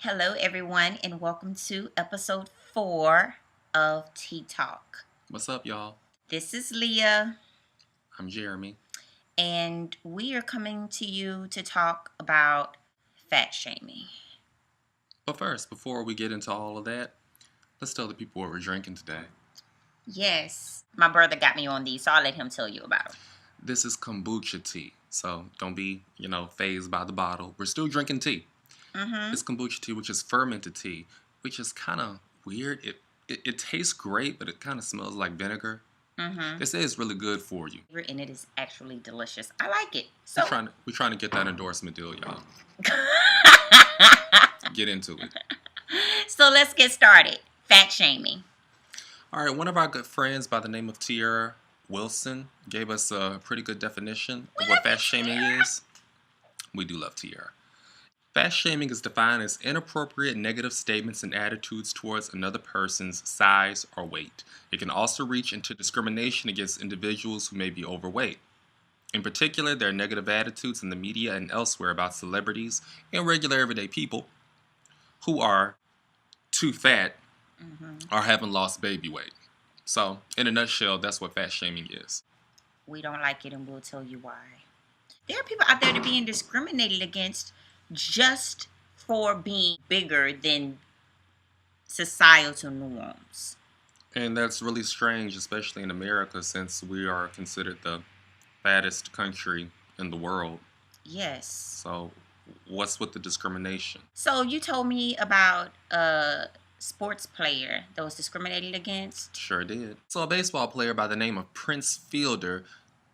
Hello, everyone, and welcome to episode 4 of TeaTalk. What's up, y'all? This is Leah, I'm Jeremy. and we are coming to you to talk about fat shaming. But first, before we get into all of that, let's tell the people what we're drinking today. Yes, my brother got me on these, so I'll let him tell you about them. This is kombucha tea, so don't be, phased by the bottle. We're still drinking tea. It's kombucha tea, which is fermented tea, which is kind of weird. It tastes great, but it kind of smells like vinegar. They say it's really good for you. And it is actually delicious. I like it. So We're trying to get that endorsement deal, y'all. Get into it. So let's get started. Fat shaming. All right, one of our good friends by the name of Tiara Wilson gave us a pretty good definition of what fat shaming is. We do love Tiara. Fat shaming is defined as inappropriate negative statements and attitudes towards another person's size or weight. It can also reach into discrimination against individuals who may be overweight. In particular, there are negative attitudes in the media and elsewhere about celebrities and regular everyday people who are too fat or haven't lost baby weight. So, in a nutshell, that's what fat shaming is. We don't like it, and we'll tell you why. There are people out there that are being discriminated against just for being bigger than societal norms. And that's really strange, especially in America, since we are considered the fattest country in the world. Yes. So, what's with the discrimination? So you told me about a sports player that was discriminated against? Sure did. So, a baseball player by the name of Prince Fielder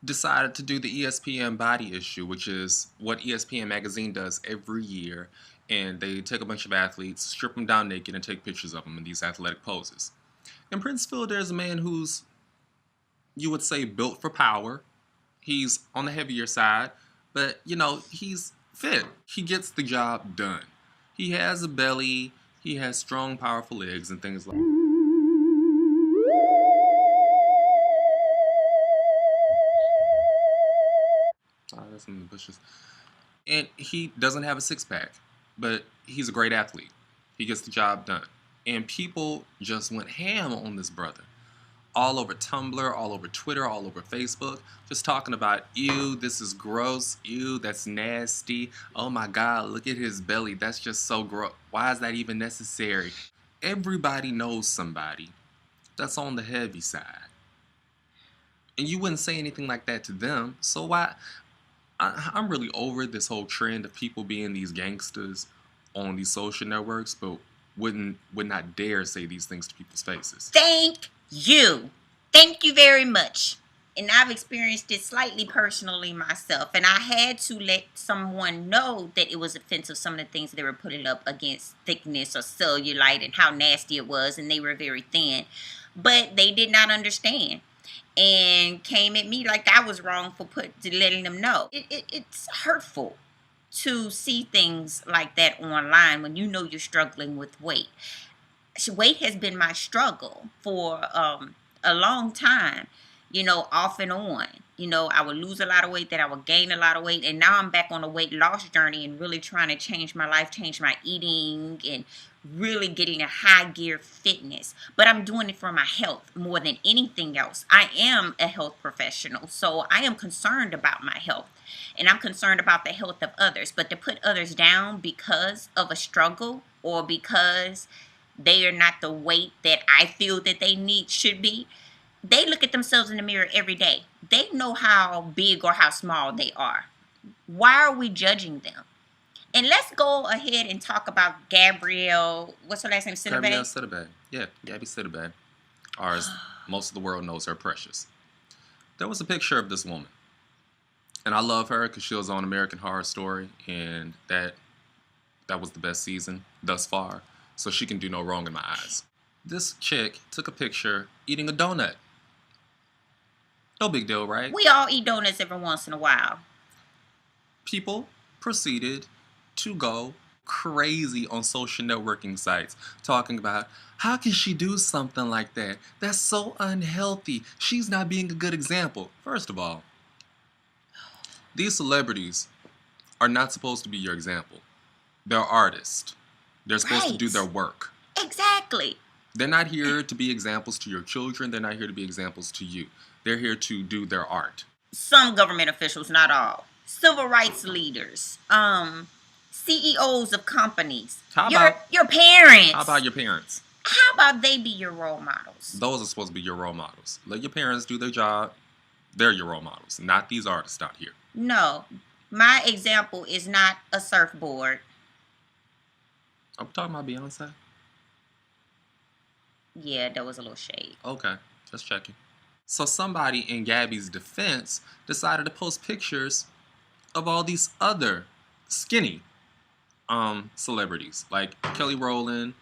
decided to do the ESPN body issue, which is what ESPN magazine does every year. And they take a bunch of athletes, strip them down naked, and take pictures of them in these athletic poses. And Prince Fielder is a man who's, you would say, built for power. He's on the heavier side, but, he's fit. He gets the job done. He has a belly, he has strong, powerful legs, and things like that. That's in the bushes. And he doesn't have a six-pack, but he's a great athlete. He gets the job done. And people just went ham on this brother. All over Tumblr, all over Twitter, all over Facebook, just talking about, ew, this is gross, ew, that's nasty, oh my God, look at his belly, that's just so gross, why is that even necessary? Everybody knows somebody that's on the heavy side. And you wouldn't say anything like that to them, so why? I'm really over this whole trend of people being these gangsters on these social networks, but would not dare say these things to people's faces. Thank you very much. And I've experienced it slightly personally myself, and I had to let someone know that it was offensive, some of the things they were putting up against thickness or cellulite and how nasty it was, and they were very thin, but they did not understand and came at me like I was wrong for letting them know. It's hurtful to see things like that online when you know you're struggling with weight. Weight has been my struggle for a long time, off and on. I would lose a lot of weight, then I would gain a lot of weight, and now I'm back on a weight loss journey and really trying to change my life, change my eating, and really getting a high gear fitness. But I'm doing it for my health more than anything else. I am a health professional, so I am concerned about my health, and I'm concerned about the health of others. But to put others down because of a struggle or because they are not the weight that I feel that should be. They look at themselves in the mirror every day. They know how big or how small they are. Why are we judging them? And let's go ahead and talk about Gabrielle. What's her last name? Sidbe? Gabrielle Sidbe. Yeah, Gabby Sidbe. Or as most of the world knows her, Precious. There was a picture of this woman. And I love her because she was on American Horror Story. And that was the best season thus far. So she can do no wrong in my eyes. This chick took a picture eating a donut. No big deal, right? We all eat donuts every once in a while. People proceeded to go crazy on social networking sites talking about, how can she do something like that? That's so unhealthy. She's not being a good example. First of all, these celebrities are not supposed to be your example. They're artists. They're supposed to do Right. their work. Exactly. They're not here to be examples to your children. They're not here to be examples to you. They're here to do their art. Some government officials, not all. Civil rights leaders, CEOs of companies, How your about parents. how about your parents? How about they be your role models? Those are supposed to be your role models. Let your parents do their job. They're your role models, not these artists out here. No, my example is not a surfboard. I'm talking about Beyonce. Yeah, that was a little shade. Okay, just checking. So somebody in Gabby's defense decided to post pictures of all these other skinny celebrities like Kelly Rowland,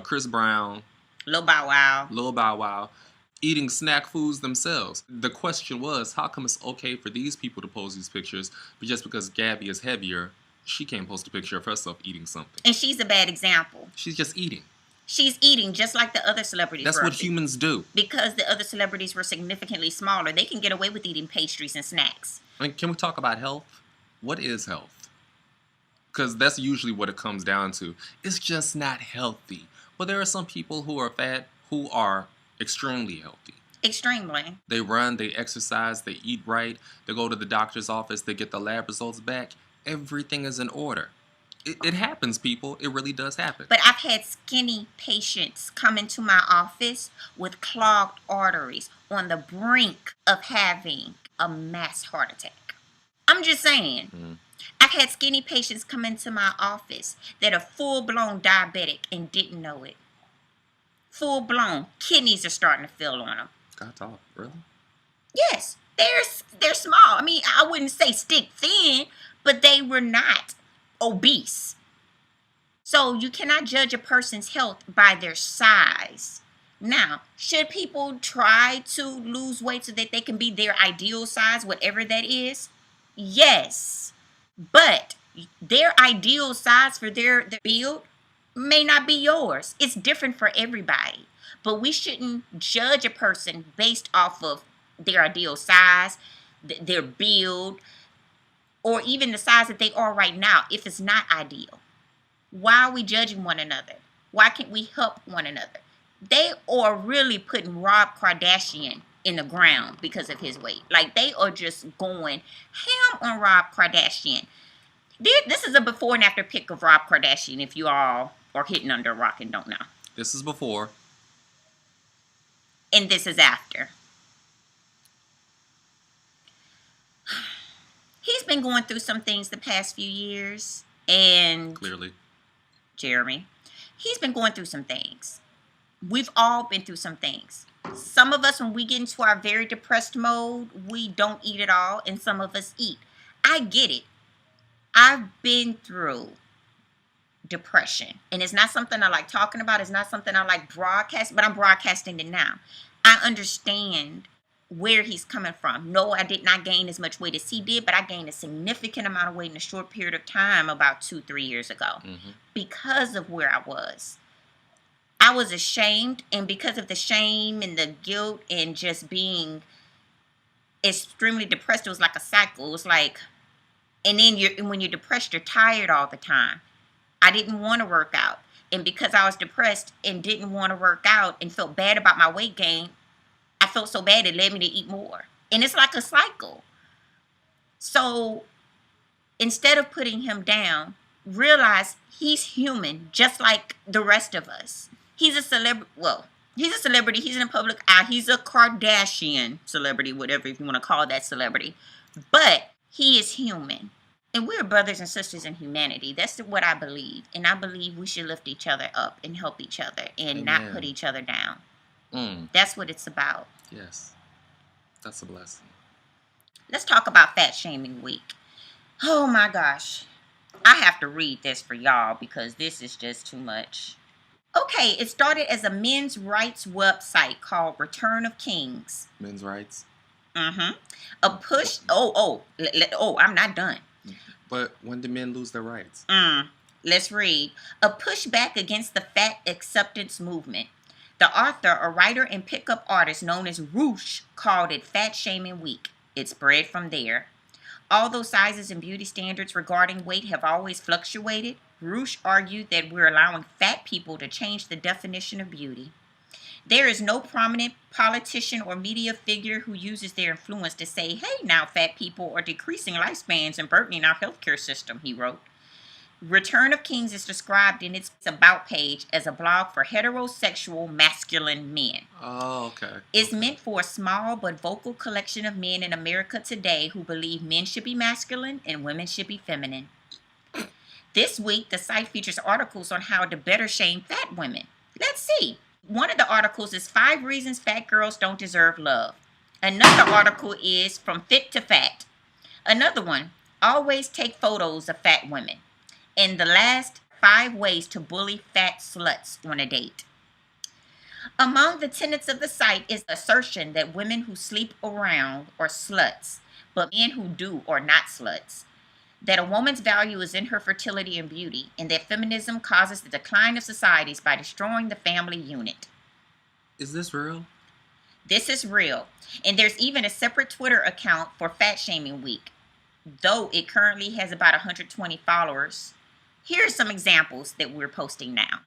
Chris Brown, Lil Bow Wow. Lil Bow Wow, eating snack foods themselves. The question was, how come it's okay for these people to post these pictures, but just because Gabby is heavier, she can't post a picture of herself eating something? And she's a bad example. She's just eating. She's eating just like the other celebrities. That's what humans do. Because the other celebrities were significantly smaller, they can get away with eating pastries and snacks. I mean, can we talk about health? What is health? Because that's usually what it comes down to. It's just not healthy. But there are some people who are fat who are extremely healthy. Extremely. They run, they exercise, they eat right, they go to the doctor's office, they get the lab results back. Everything is in order. It happens, people. It really does happen. But I've had skinny patients come into my office with clogged arteries on the brink of having a mass heart attack. I'm just saying. I've had skinny patients come into my office that are full-blown diabetic and didn't know it. Full-blown. Kidneys are starting to fail on them. God talk, really? Yes, they're small. I mean, I wouldn't say stick thin, but they were not obese. So you cannot judge a person's health by their size. Now, should people try to lose weight so that they can be their ideal size, whatever that is? Yes. But their ideal size for their build may not be yours. It's different for everybody. But we shouldn't judge a person based off of their ideal size, their build, or even the size that they are right now if it's not ideal. Why are we judging one another? Why can't we help one another? They are really putting Rob Kardashian in the ground because of his weight. Like, they are just going ham on Rob Kardashian. This is a before and after pic of Rob Kardashian, if you all are hitting under a rock and don't know. This is before. And this is after. He's been going through some things the past few years. And Clearly. Jeremy, he's been going through some things. We've all been through some things. Some of us, when we get into our very depressed mode, we don't eat at all. And some of us eat. I get it. I've been through depression. And it's not something I like talking about. It's not something I like broadcasting. But I'm broadcasting it now. I understand where he's coming from. No, I did not gain as much weight as he did, but I gained a significant amount of weight in a short period of time about 2-3 years ago because of where I was. I was ashamed, and because of the shame and the guilt and just being extremely depressed, it was like a cycle. It was like, and then when you're depressed, you're tired all the time. I didn't want to work out. And because I was depressed and didn't want to work out and felt bad about my weight gain, I felt so bad it led me to eat more. And it's like a cycle. So instead of putting him down, realize he's human just like the rest of us. He's a celebrity. Well, he's a celebrity. He's in the public eye. He's a Kardashian celebrity, whatever if you want to call that celebrity. But he is human. And we're brothers and sisters in humanity. That's what I believe. And I believe we should lift each other up and help each other and not put each other down. That's what it's about. Yes. That's a blessing. Let's talk about Fat Shaming Week. Oh my gosh. I have to read this for y'all because this is just too much. Okay, it started as a men's rights website called Return of Kings. Men's rights? A push... I'm not done. But when do men lose their rights? Let's read. A pushback against the fat acceptance movement. The author, a writer and pickup artist known as Roosh, called it Fat Shaming Week. It spread from there. Although sizes and beauty standards regarding weight have always fluctuated, Roosh argued that we're allowing fat people to change the definition of beauty. There is no prominent politician or media figure who uses their influence to say, hey, now fat people are decreasing lifespans and burdening our healthcare system, he wrote. Return of Kings is described in its About page as a blog for heterosexual masculine men. Oh, okay. It's meant for a small but vocal collection of men in America today who believe men should be masculine and women should be feminine. This week, the site features articles on how to better shame fat women. Let's see. One of the articles is 5 Reasons Fat Girls Don't Deserve Love. Another article is From Fit to Fat. Another one, Always Take Photos of Fat Women. And the last, 5 Ways to Bully Fat Sluts on a Date. Among the tenets of the site is the assertion that women who sleep around are sluts, but men who do are not sluts. That a woman's value is in her fertility and beauty, and that feminism causes the decline of societies by destroying the family unit. Is this real? This is real. And there's even a separate Twitter account for Fat Shaming Week. Though it currently has about 120 followers, here are some examples that we're posting now.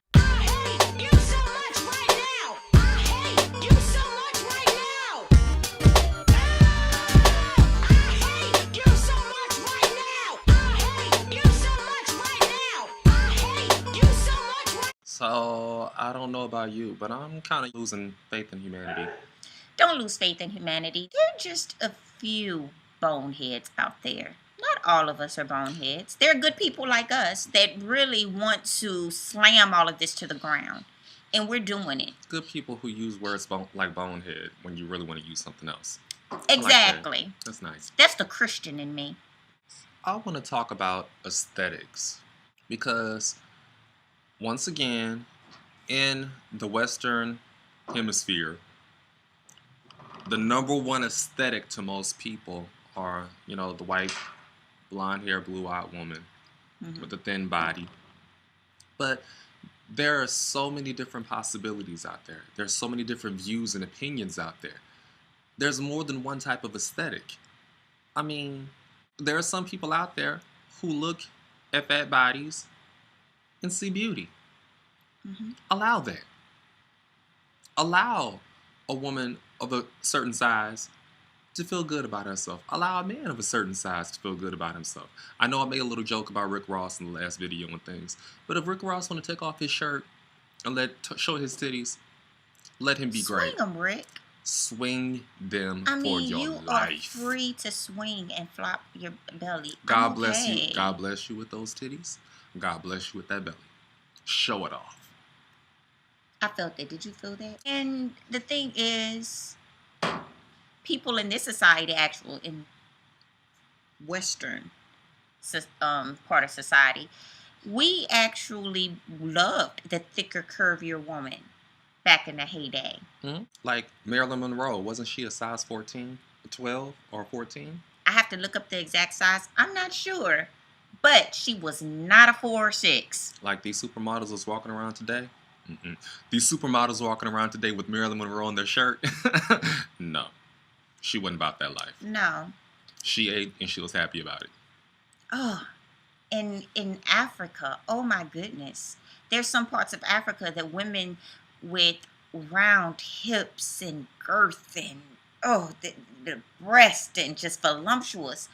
So, I don't know about you, but I'm kind of losing faith in humanity. Don't lose faith in humanity. There are just a few boneheads out there. Not all of us are boneheads. There are good people like us that really want to slam all of this to the ground. And we're doing it. Good people who use words like bonehead when you really want to use something else. Exactly. Like that. That's nice. That's the Christian in me. I want to talk about aesthetics because, once again, in the Western Hemisphere, the number one aesthetic to most people are, the white, blonde-haired, blue-eyed woman with a thin body. But there are so many different possibilities out there. There's so many different views and opinions out there. There's more than one type of aesthetic. I mean, there are some people out there who look at fat bodies and see beauty. Allow that. Allow a woman of a certain size to feel good about herself. Allow a man of a certain size to feel good about himself. I know I made a little joke about Rick Ross in the last video and things, but if Rick Ross want to take off his shirt and show his titties, let him be great. Swing them, Rick. Swing them for your you life. are free to swing and flop your belly. God bless you. God bless you with those titties. God bless you with that belly. Show it off. I felt that. Did you feel that? And the thing is, people in this society, in Western part of society, we actually loved the thicker, curvier woman back in the heyday. Like Marilyn Monroe, wasn't she a size 14, 12, or 14? I have to look up the exact size. I'm not sure, but she was not a 4 or 6. Like these supermodels that's walking around today? These supermodels walking around today with Marilyn Monroe on their shirt? No. She wasn't about that life. No. She ate and she was happy about it. Oh, in Africa, oh my goodness. There's some parts of Africa that women with round hips and girth and, the breast and just voluptuous,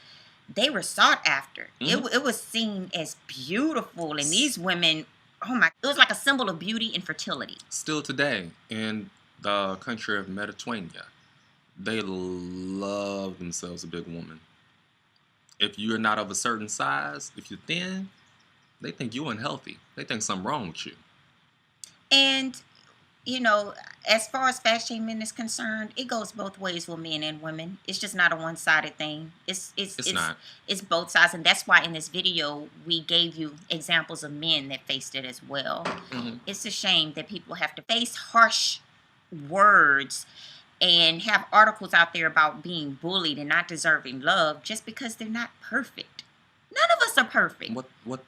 they were sought after. It was seen as beautiful, and these women, it was like a symbol of beauty and fertility. Still today, in the country of Mediterranean, they love themselves a big woman. If you're not of a certain size, if you're thin, they think you're unhealthy. They think something wrong with you. And, as far as fat shaming is concerned, it goes both ways with men and women. It's just not a one-sided thing. It's not. It's both sides, and that's why in this video we gave you examples of men that faced it as well. It's a shame that people have to face harsh words and have articles out there about being bullied and not deserving love just because they're not perfect. None of us are perfect.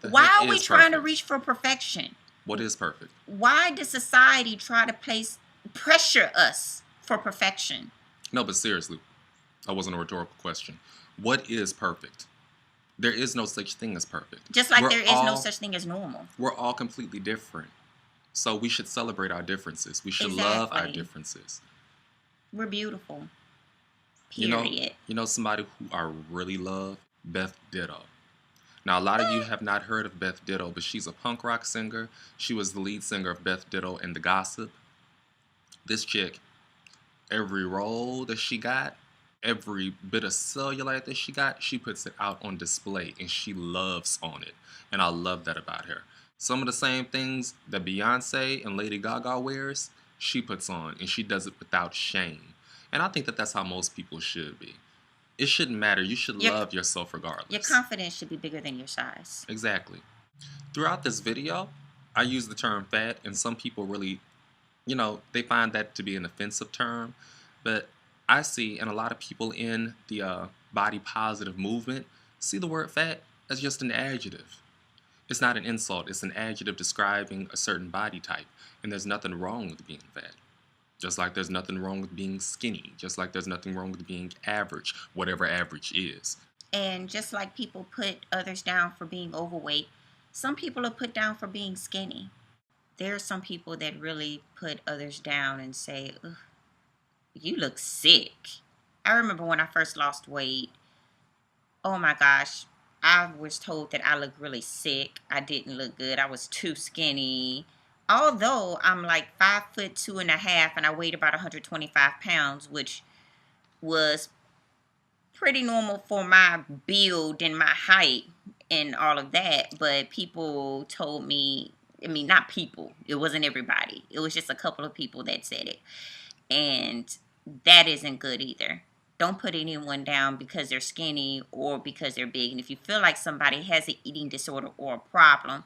Why are we trying to reach for perfection? What is perfect? Why does society try to pressure us for perfection? No, but seriously, that wasn't a rhetorical question. What is perfect? There is no such thing as perfect. Just like there is no such thing as normal. We're all completely different. So we should celebrate our differences. We should love our differences. We're beautiful. Period. You know somebody who I really love? Beth Ditto. Now, a lot of you have not heard of Beth Ditto, but she's a punk rock singer. She was the lead singer of Beth Ditto and The Gossip. This chick, every role that she got, every bit of cellulite that she got, she puts it out on display, and she loves on it. And I love that about her. Some of the same things that Beyonce and Lady Gaga wears, she puts on, and she does it without shame. And I think that that's how most people should be. It shouldn't matter. You should love yourself regardless. Your confidence should be bigger than your size. Exactly. Throughout this video, I use the term fat, and some people really, they find that to be an offensive term. But I see, and a lot of people in the body positive movement see the word fat as just an adjective. It's not an insult. It's an adjective describing a certain body type. And there's nothing wrong with being fat. Just like there's nothing wrong with being skinny. Just like there's nothing wrong with being average, whatever average is. And just like people put others down for being overweight, some people are put down for being skinny. There are some people that really put others down and say, ugh, you look sick. I remember when I first lost weight, oh my gosh, I was told that I looked really sick. I didn't look good. I was too skinny. Although I'm like 5'2.5" and I weighed about 125 pounds, which was pretty normal for my build and my height and all of that. But people told me, not people, it wasn't everybody. It was just a couple of people that said it. And that isn't good either. Don't put anyone down because they're skinny or because they're big. And if you feel like somebody has an eating disorder or a problem,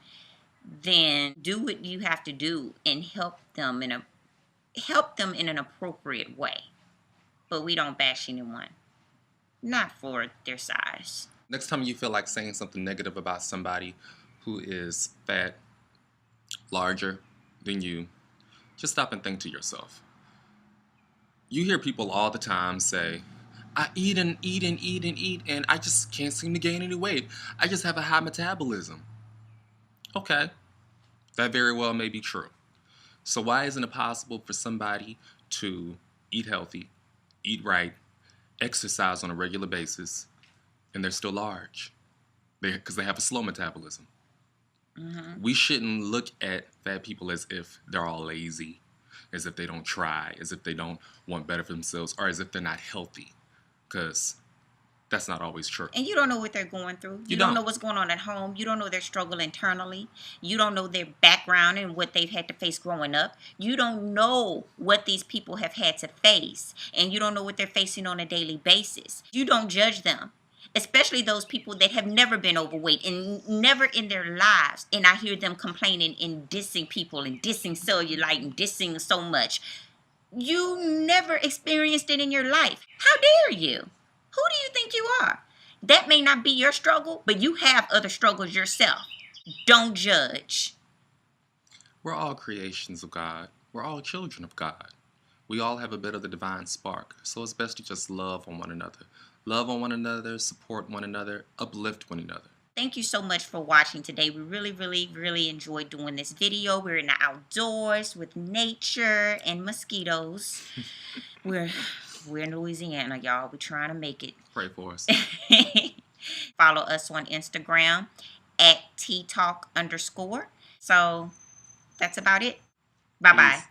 then do what you have to do and help them in an appropriate way. But we don't bash anyone, not for their size. Next time you feel like saying something negative about somebody who is fat, larger than you, just stop and think to yourself. You hear people all the time say, I eat and eat and eat and eat, and I just can't seem to gain any weight. I just have a high metabolism. Okay, that very well may be true. So why isn't it possible for somebody to eat healthy, eat right, exercise on a regular basis, and they're still large? Because they have a slow metabolism. Mm-hmm. We shouldn't look at fat people as if they're all lazy, as if they don't try, as if they don't want better for themselves, or as if they're not healthy. Because that's not always true. And you don't know what they're going through. You don't know what's going on at home. You don't know their struggle internally. You don't know their background and what they've had to face growing up. You don't know what these people have had to face. And you don't know what they're facing on a daily basis. You don't judge them. Especially those people that have never been overweight and never in their lives. And I hear them complaining and dissing people and dissing cellulite and dissing so much. You never experienced it in your life. How dare you? Who do you think you are? That may not be your struggle, but you have other struggles yourself. Don't judge. We're all creations of God. We're all children of God. We all have a bit of the divine spark. So it's best to just love on one another. Love on one another, support one another, uplift one another. Thank you so much for watching today. We really, really, really enjoyed doing this video. We're in the outdoors with nature and mosquitoes. We're in Louisiana, y'all. We're trying to make it. Pray for us. Follow us on Instagram at TeaTalk_. So that's about it. Bye-bye.